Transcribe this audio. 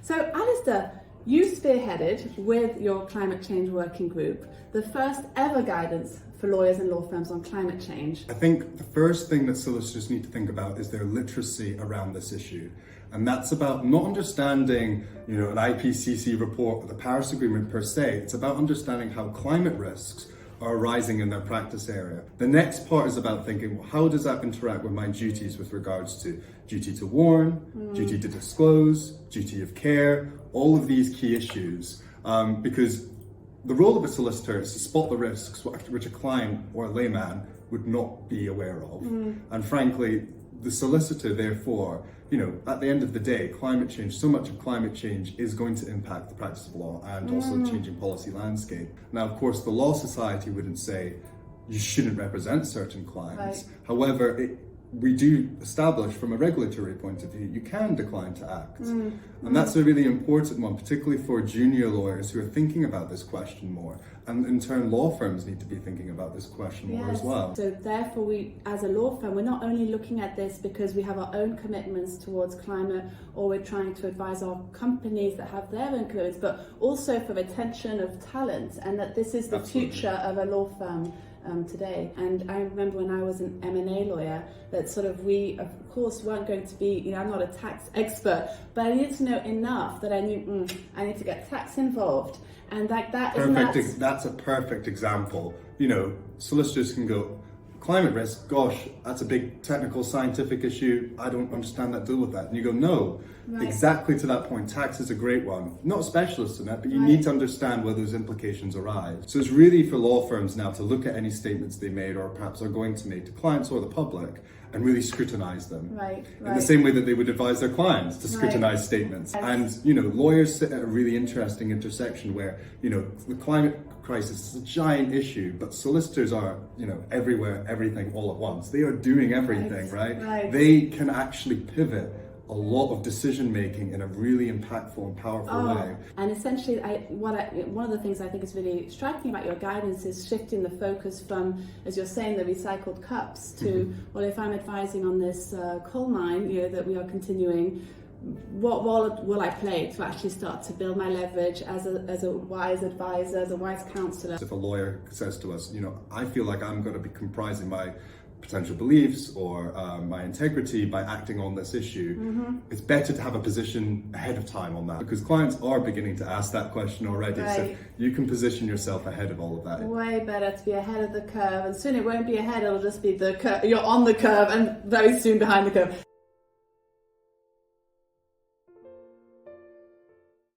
So Alasdair, you spearheaded with your climate change working group the first ever guidance for lawyers and law firms on climate change. I think the first thing that solicitors need to think about is their literacy around this issue. And that's about not understanding, an IPCC report or the Paris Agreement per se. It's about understanding how climate risks are arising in their practice area. The next part is about thinking, well, how does that interact with my duties with regards to duty to warn, duty to disclose, duty of care, all of these key issues. Because the role of a solicitor is to spot the risks which a client or a layman would not be aware of. And frankly, the solicitor, therefore, at the end of the day, climate change, so much of climate change is going to impact the practice of law and also the changing policy landscape. Now, of course, the Law Society wouldn't say you shouldn't represent certain clients. Right. However, we do establish from a regulatory point of view, you can decline to act. And that's a really important one, particularly for junior lawyers who are thinking about this question more. And in turn, law firms need to be thinking about this question more as well. So therefore, we, as a law firm, we're not only looking at this because we have our own commitments towards climate, or we're trying to advise our companies that have their own commitments, but also for retention of talent, and that this is the future of a law firm today. And I remember when I was an M&A lawyer that we of course weren't going to be, I'm not a tax expert, but I needed to know enough that I knew I need to get tax involved. And that's a perfect example. Solicitors can go, climate risk, gosh, that's a big technical scientific issue, I don't understand that, deal with that. And you go, no, exactly to that point, tax is a great one. Not a specialist in that, but you need to understand where those implications arise. So it's really for law firms now to look at any statements they made or perhaps are going to make to clients or the public and really scrutinize them. In the same way that they would advise their clients to scrutinize statements. And, lawyers sit at a really interesting intersection where, the climate crisis is a giant issue, but solicitors are, everywhere, everything all at once. They are doing everything, right? They can actually pivot a lot of decision making in a really impactful and powerful way. And essentially, one of the things I think is really striking about your guidance is shifting the focus from, as you're saying, the recycled cups to, well, if I'm advising on this coal mine, that we are continuing, what role will I play to actually start to build my leverage as a wise advisor, as a wise counsellor? If a lawyer says to us, I feel like I'm going to be comprising my potential beliefs or my integrity by acting on this issue, it's better to have a position ahead of time on that, because clients are beginning to ask that question already. So you can position yourself ahead of all of that. Way better to be ahead of the curve, and soon it won't be ahead, it'll just be the curve. You're on the curve and very soon behind the curve.